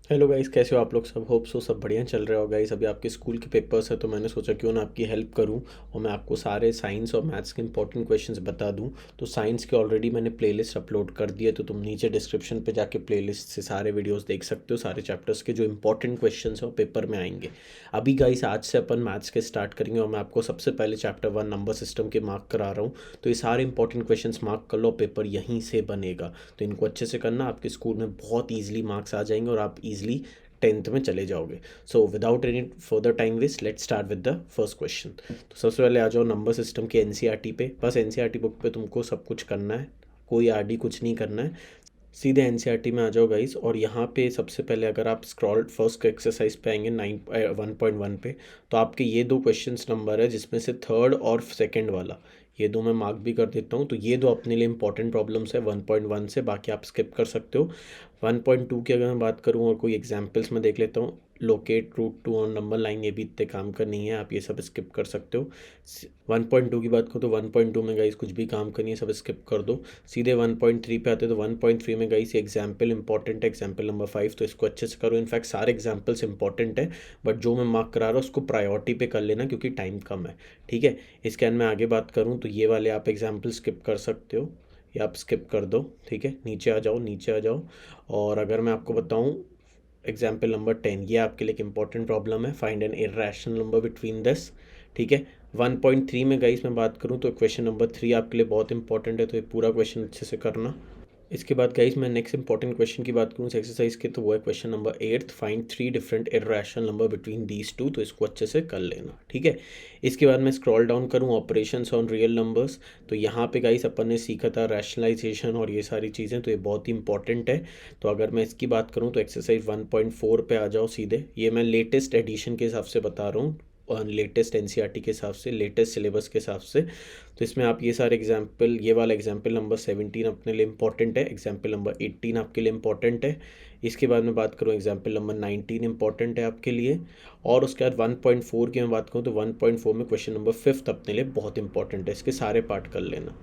Hello guys, कैसे हो आप लोग? सब होप सो सब बढ़िया चल रहा हो गाइस। अभी आपके स्कूल के पेपर्स है तो मैंने सोचा क्यों ना आपकी हेल्प करूं और मैं आपको सारे साइंस और मैथ्स के इंपॉर्टेंट क्वेश्चंस बता दूं। तो साइंस के ऑलरेडी मैंने प्लेलिस्ट अपलोड कर दी है, तो तुम नीचे डिस्क्रिप्शन पे जाके प्लेलिस्ट से सारे वीडियोस देख सकते हो। सारे चैप्टर्स के जो इंपॉर्टेंट क्वेश्चंस हैं वो पेपर में आएंगे। अभी गाइस आज से अपन मैथ्स के स्टार्ट करेंगे और मैं आपको सबसे पहले चैप्टर 1 नंबर सिस्टम के मार्क करा रहा हूँ। तो ये सारे इंपॉर्टेंट क्वेश्चंस मार्क कर लो, पेपर यहीं से बनेगा। तो इनको अच्छे से करना, आपके स्कूल में बहुत ईजिली मार्क्स आ जाएंगे और आप ईजिली 10th में चले जाओगे। So without any further time waste let's start with the first question. तो सबसे पहले आ जाओ नंबर सिस्टम के एनसीईआरटी पे। बस एनसीईआरटी बुक पे तुमको सब कुछ करना है, कोई आरडी कुछ नहीं करना है। सीधे एनसीईआरटी में आ जाओ गाइस, और यहाँ पे सबसे पहले अगर आप स्क्रॉल फर्स्ट एक्सरसाइज पे आएंगे 1.1 पे, तो आपके ये दो क्वेश्चंस नंबर है जिसमें से थर्ड और सेकंड वाला, ये दो मैं मार्क भी कर देता हूँ। तो ये दो अपने लिए इंपॉर्टेंट प्रॉब्लम्स है 1.1 से, बाकी आप स्किप कर सकते हो। 1.2 की अगर मैं बात करूँ और कोई एग्जाम्पल्स में देख लेता हूँ, locate root two on number line, ये भी इतने काम का नहीं है, आप ये सब स्किप कर सकते हो। 1.2 की बात करूँ तो 1.2 में गाइस कुछ भी काम करनी है, सब स्किप कर दो। सीधे 1.3 पे आते तो 1.3 में गाइस ये एग्जाम्पल इंपॉर्टेंट है, एग्जाम्पल नंबर 5, तो इसको अच्छे से करो। इनफैक्ट सारे एग्जाम्पल्स इंपॉर्टेंट है, बट जो मैं मार्क करा रहा हूँ उसको प्रायोरिटी पे कर लेना क्योंकि टाइम कम है। ठीक है, इसके अंदर मैं आगे बात करूँ तो ये वाले आप एग्जाम्पल स्किप कर सकते हो, या आप स्किप कर दो। ठीक है, नीचे आ जाओ, नीचे आ जाओ। और अगर मैं आपको बताऊँ एग्जाम्पल नंबर 10, ये आपके लिए एक इंपॉर्टेंट प्रॉब्लम है, find N irrational number between this. ठीक है, 1.3 में गाइस मैं बात करूँ तो क्वेश्चन नंबर 3 आपके लिए बहुत इंपॉर्टेंट है, तो ये पूरा क्वेश्चन अच्छे से करना। इसके बाद गाइस मैं नेक्स्ट इंपॉर्टेंट क्वेश्चन की बात करूँ एक्सरसाइज के, तो वो है question number 8, find 3 different irrational number between these two. तो इसको अच्छे से कर लेना। ठीक है, इसके बाद मैं स्क्रॉल डाउन करूँ ऑपरेशंस ऑन रियल नंबर्स, तो यहाँ पे गाइस अपन ने सीखा था रैशनलाइजेशन और ये सारी चीज़ें, तो ये बहुत ही इंपॉर्टेंट है। तो अगर मैं इसकी बात करूँ तो एक्सरसाइज 1.4 पे आ जाओ सीधे। ये मैं लेटेस्ट एडिशन के हिसाब से बता रहा हूँ और लेटेस्ट एनसीईआरटी के हिसाब से, लेटेस्ट सिलेबस के हिसाब से। तो इसमें आप ये सारे एग्जाम्पल, ये वाला एग्जाम्पल नंबर 17 अपने लिए इंपॉर्टेंट है, एग्जाम्पल नंबर 18 आपके लिए इंपॉर्टेंट है। इसके बाद मैं बात करूँ एग्जाम्पल नंबर 19 इंपॉर्टेंट है आपके लिए। और उसके बाद 1.4 की मैं बात करूँ तो 1.4 में क्वेश्चन नंबर 5 अपने लिए बहुत इंपॉर्टेंट है, इसके सारे पार्ट कर लेना।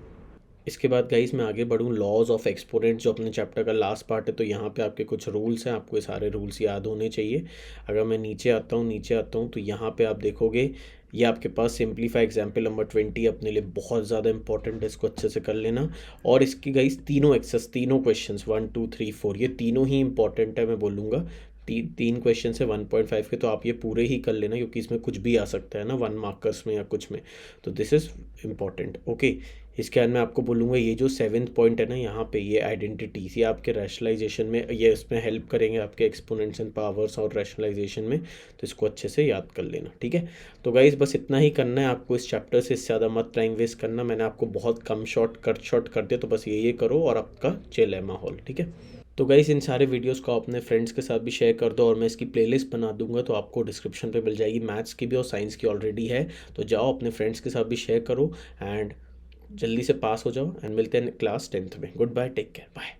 इसके बाद गाइस मैं आगे बढ़ूँ, लॉज ऑफ एक्सपोनेंट जो अपने चैप्टर का लास्ट पार्ट है, तो यहाँ पे आपके कुछ रूल्स हैं, आपको ये सारे रूल्स याद होने चाहिए। अगर मैं नीचे आता हूँ, नीचे आता हूँ तो यहाँ पे आप देखोगे ये आपके पास सिंप्लीफाई एग्जाम्पल नंबर 20 अपने लिए बहुत ज़्यादा इंपॉर्टेंट है, इसको अच्छे से कर लेना। और इसकी गाइस तीनों एक्सेस, तीनों क्वेश्चन 1 2 3 4 ये तीनों ही इंपॉर्टेंट है, मैं बोलूँगा। तीन क्वेश्चन है 1.5 के, तो आप ये पूरे ही कर लेना क्योंकि इसमें कुछ भी आ सकता है ना, 1 मार्कर्स में या कुछ में। तो दिस इज़ इम्पॉर्टेंट। ओके, इसके बाद मैं आपको बोलूँगा ये जो 7th पॉइंट है ना यहाँ पे, ये आइडेंटिटीज, ये आपके रैशनलाइजेशन में, ये इसमें हेल्प करेंगे आपके एक्सपोनेंट्स एंड पावर्स और रैशनलाइजेशन में, तो इसको अच्छे से याद कर लेना। ठीक है, तो गाइस बस इतना ही करना है आपको इस चैप्टर से, इससे ज़्यादा मत टाइम वेस्ट करना। मैंने आपको बहुत कम शॉर्ट कर दिया, तो बस ये करो और आपका चिल है माहौल। ठीक है, तो गाइस इन सारे वीडियोस को अपने फ्रेंड्स के साथ भी शेयर कर दो, और मैं इसकी प्लेलिस्ट बना दूंगा तो आपको डिस्क्रिप्शन पे मिल जाएगी, मैथ्स की भी और साइंस की ऑलरेडी है। तो जाओ अपने फ्रेंड्स के साथ भी शेयर करो एंड जल्दी से पास हो जाओ, एंड मिलते हैं क्लास 10th में। Good bye, take care, bye.